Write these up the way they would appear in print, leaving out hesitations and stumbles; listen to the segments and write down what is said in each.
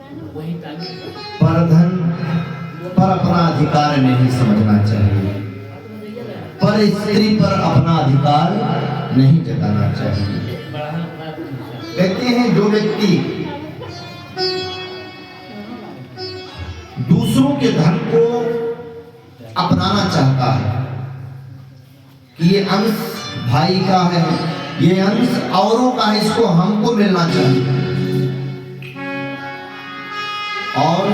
पर धन पर अपना अधिकार नहीं समझना चाहिए, पर स्त्री पर अपना अधिकार नहीं जताना चाहिए। कहते हैं जो व्यक्ति दूसरों के धन को अपनाना चाहता है कि ये अंश भाई का है, ये अंश औरों का है, इसको हमको मिलना चाहिए, और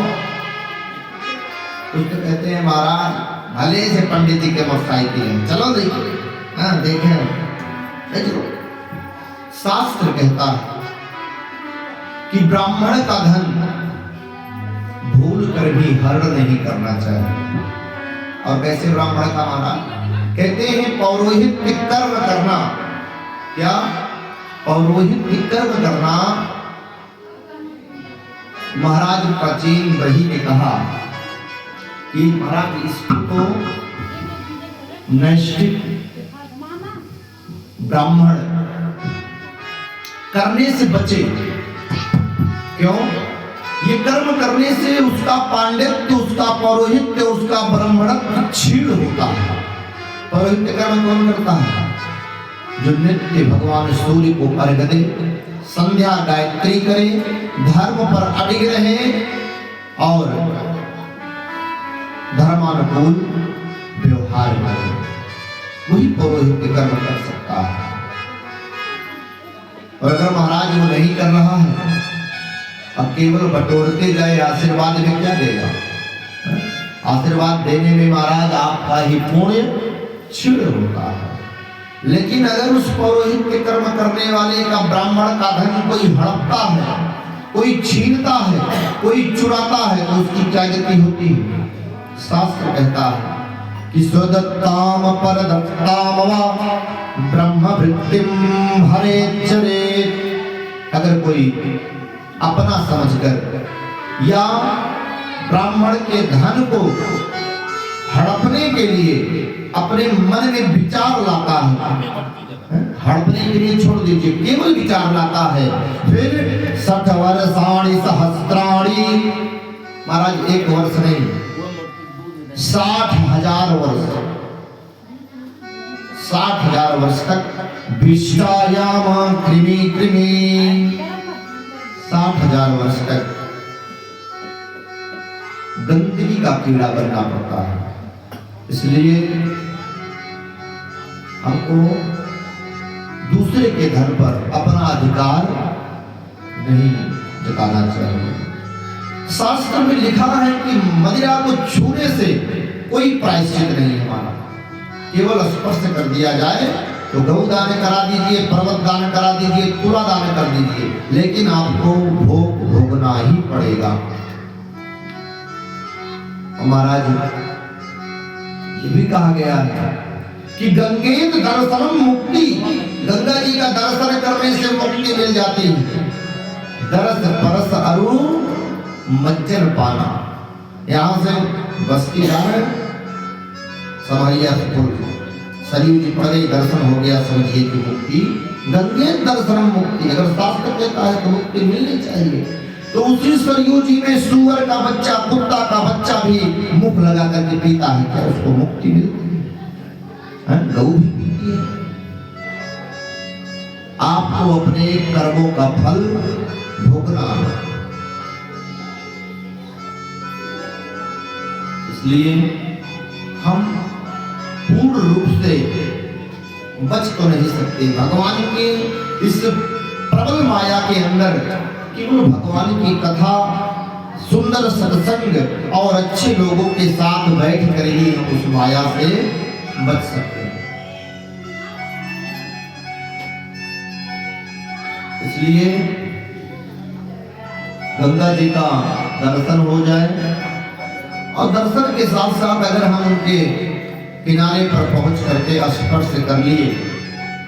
कुछ तो कहते हैं महाराज भले से पंडित जी के मोटरसाइकिल है, चलो देखिए, हाँ देखें, देखो शास्त्र कहता है कि ब्राह्मण का धन भूल कर भी हरण नहीं करना चाहिए। और कैसे ब्राह्मण का माना, कहते हैं पौरोहित कर्म करना, क्या पौरोहित कर्म करना। महाराज प्राचीन बही ने कहा कि महाराज इसको तो नैष्ठिक ब्राह्मण करने से बचे, क्यों? ये कर्म करने से उसका पांडित्य, उसका पौरोहित्य, उसका ब्राह्मणत्व क्षीण होता है। पौरोहित्य कर्म कौन करता है? जो नित्य भगवान सूर्य को अर्घ्य दे, संध्या गायत्री करे, धर्म पर अडिग रहे और धर्मानुकूल व्यवहार करे, वही पौरोहित्य कर्म कर सकता है। और अगर महाराज वो नहीं कर रहा है, अब केवल बटोरते जाए, आशीर्वाद में क्या देगा? आशीर्वाद देने में महाराज आपका ही पुण्य क्षीण होता है। लेकिन अगर उस पौरोहित के कर्म करने वाले का, ब्राह्मण का धन कोई हड़पता है, कोई छीनता है, कोई चुराता है, तो उसकी क्या गति होती है? शास्त्र कहता है कि स्वदत्ताम परदत्ताम वा ब्रह्मवृत्तिम हरेच्चरेत्। अगर कोई अपना समझकर या ब्राह्मण के धन को हड़पने के लिए अपने मन में विचार लाता है, हड़पने के लिए छोड़ दीजिए, केवल विचार लाता है, फिर 60 वर्षाणि सहस्त्राणि, महाराज एक वर्ष नहीं, 60,000 वर्ष, 60,000 वर्ष तक विष्टायाम कृमि कृमि, 60,000 वर्ष तक गंदगी का कीड़ा बनना पड़ता है। इसलिए हमको दूसरे के धन पर अपना अधिकार नहीं जताना चाहिए। शास्त्र में लिखा है कि मदिरा को छूने से कोई प्रायश्चित नहीं है हमारा, केवल स्पर्श कर दिया जाए तो गौ दान करा दीजिए, पर्वत दान करा दीजिए, तुला दान कर दीजिए, लेकिन आपको भोग भोगना ही पड़ेगा। महाराज ये भी कहा गया है कि गंगेत दर्शनम मुक्ति, गंगा जी का दर्शन करने से मुक्ति मिल जाती है। दरस परस अरु मज्जन पाना, यहाँ से बस्ती जा रहे समरिया सरयू जी पड़े, दर्शन हो गया, समझिए कि मुक्ति, गंगे दर्शन मुक्ति। अगर शास्त्र कहता है तो मुक्ति मिलनी चाहिए, तो उसी सरयू जी में सूअर का बच्चा, कुत्ता का बच्चा भी मुख लगा करके पीता है, क्या उसको मुक्ति मिलती है? गौ भी पीती है। आपको अपने कर्मों का फल भोगना है। इसलिए हम पूर्ण रूप से बच तो नहीं सकते भगवान के इस प्रबल माया के अंदर। केवल भगवान की कथा, सुंदर सत्संग और अच्छे लोगों के साथ बैठ कर ही हम उस माया से बच सकते हैं। इसलिए गंगा जी का दर्शन हो जाए, और दर्शन के साथ साथ अगर हम उनके किनारे पर पहुंच करके स्पर्श कर लिए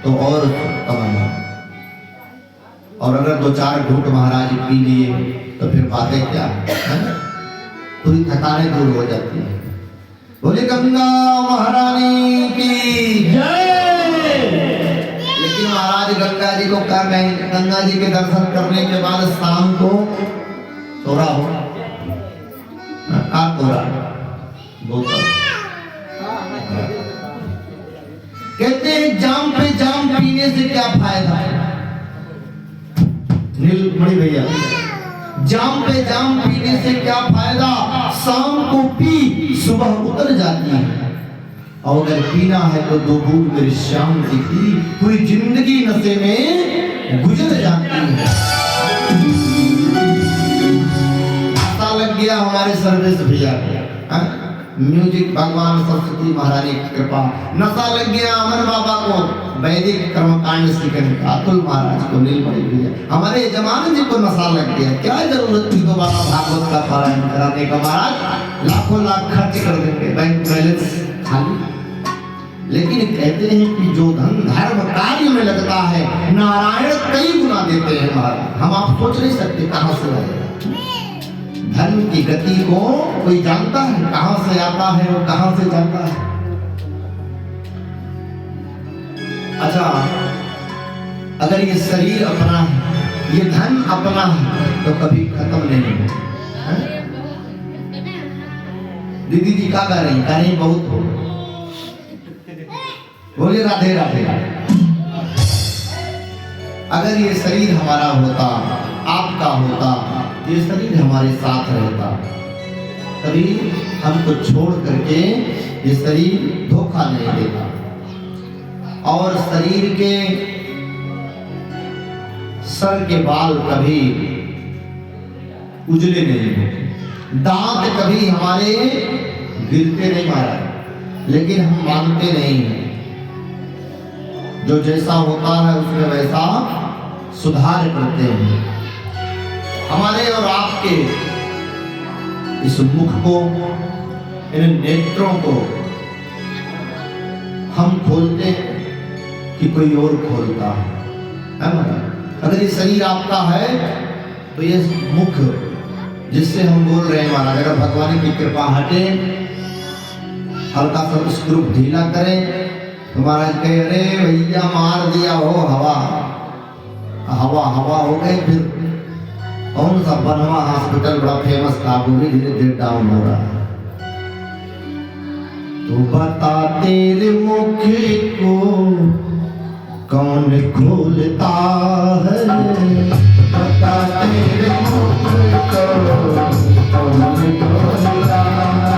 तो और उत्तम है। और अगर 2-4 घूंट महाराज पी लिए तो फिर बातें क्या है, पूरी थकाने दूर हो जाती है। बोले गंगा महारानी की जय। लेकिन महाराज गंगा जी को क्या कहें, गंगा जी के दर्शन करने के बाद शाम को थोड़ा नीलमणि भैया, जाम पे जाम पीने से क्या फायदा, शाम को पी सुबह उतर जाती है, और अगर पीना है तो दो बूंद मेरी शाम की पी, पूरी जिंदगी नशे में गुजर जाती है। पता लग गया हमारे सर्वेश भैया को, म्यूजिक भगवान सरस्वती महारानी की कृपा, नशा लग गया अमन बाबा को, वैदिक कर्मकांड सीखने का अतुल महाराज को, नीलमणि भैया, हमारे जमाने जी को नशा लग गया। क्या जरूरत थी दोबारा भागवत का पारायण कराने का, महाराज लाखों लाख खर्च कर देंगे, बैंक बैलेंस खाली। लेकिन कहते हैं कि जो धन धर्म कार्य में लगता है नारायण कई गुना देते हैं महाराज। हम आप सोच नहीं सकते कहां से आएगा धर्म की गति को, कोई जानता है कहां से आता है और कहां से जाता है। अच्छा, अगर ये शरीर अपना है, ये धन अपना है, तो कभी खत्म नहीं होगा। दीदी जी क्या कर रही बहुत हो, बोले राधे राधे। अगर ये शरीर हमारा होता, आपका होता, ये शरीर हमारे साथ रहता, कभी हमको छोड़ करके ये शरीर धोखा नहीं देता, और शरीर के सर के बाल कभी उजले नहीं होते, दांत कभी हमारे गिरते नहीं महाराज। लेकिन हम मानते नहीं हैं, जो जैसा होता है उसमें वैसा सुधार करते हैं। हमारे और आपके इस मुख को, इन नेत्रों को हम खोलते कि कोई और खोलता है महाराज। अगर ये शरीर आपका है तो ये मुख जिससे हम बोल रहे हैं महाराज, अगर भगवान की कृपा हटे, हल्का सा स्क्रू ढीला करें तो महाराज कहे अरे भैया मार दिया हो हवा, हवा हवा हो गई। फिर कौन सा बनवा हॉस्पिटल बड़ा फेमस था, वो भी धीरे धीरे डाउन हो रहा है। तो बता तेरे मुख को कौन खोलता है, बता तेरे मुख को कौन खोलता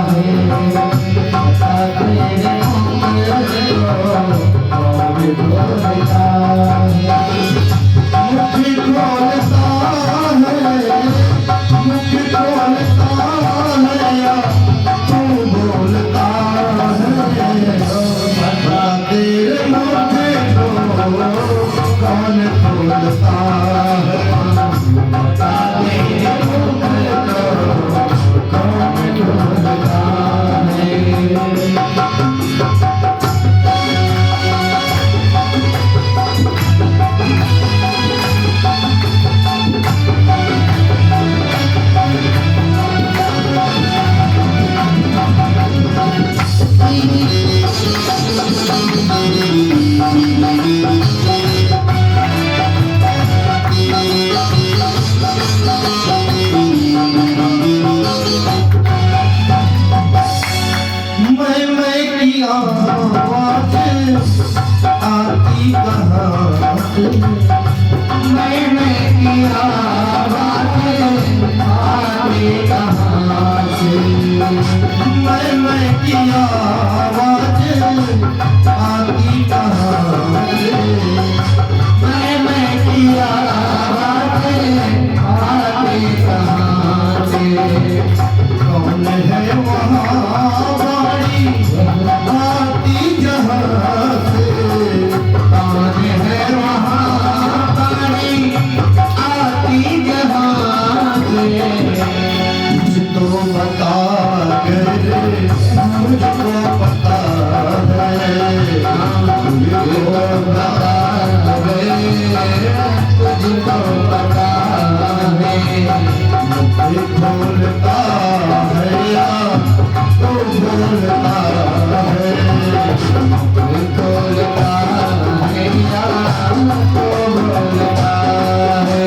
है, बता तेरे मुख को कौन खोलता है। मुख खोलता है, मुख खोलता है, तू बोलता है, बता तेरे मुख कौन खोलता है, बता तेरे मुख को कौन खोलता है। आती कहाँ से, मैं की आवाज़ आती कहाँ से, मैं की आवाज़ आती कहाँ से, मैं की आवाज़ आती कहाँ से। कौन है वहाँ वाली आती जहाँ से, कौन है वहाँ वाली आती जहाँ से। कुछ तो बता कर मुझको पता है, तुझको बता तुझको पता है। मुझे खोलता है या तो बोलता है, मुझे खोलता है या तो बोलता है।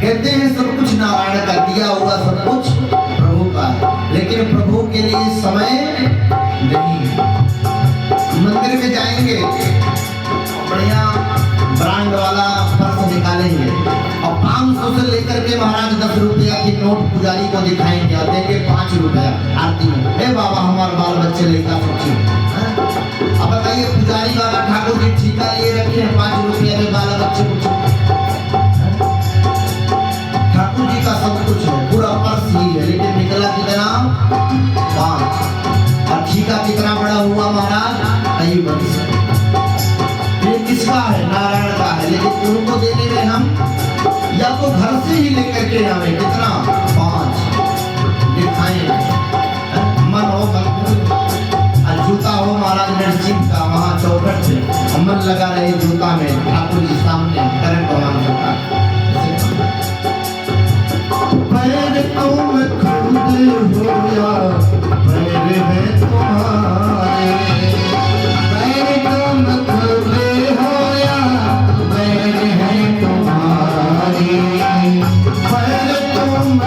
कहते हैं सब कुछ नारायण का दिया हुआ, सब कुछ प्रभु का है, लेकिन प्रभु के लिए समय नहीं। मंदिर में जाएंगे, बढ़िया ब्रांड वाला पर्स निकालेंगे और 500 से लेकर के महाराज 10 रुपया की नोट पुजारी को दिखाएंगे और देंगे 5 रुपया आरती में। हे बाबा हमारे बाल बच्चे लेकर सोचिए। अब बताइए पुजारी बाबा ठाकुर जी ठीका लिए रखे हैं 5 रुपया में बाल बच्चे कुछ। ठाकुर जी का सब कुछ है, पूरा पर्स ही है, लेकिन निकला कितना 5 और ठीका कितना बड़ा हुआ महाराज कई वर्ष। ये किसका है? नारायण का है, लेकिन उनको देने में हम या तो घर से ही लेकर के आवे कितना 5 दिखाएं। मन हो मजबूत और जूता हो महाराज नरसिंह का वहाँ चौखट से मन लगा रहे जूता में, ठाकुर जी सामने करंट भगवान होता पैर तुम खुद हो या पैर है तुम्हारे, पैर तुम खुद हो या पैर है तुम्हारे, पैर तुम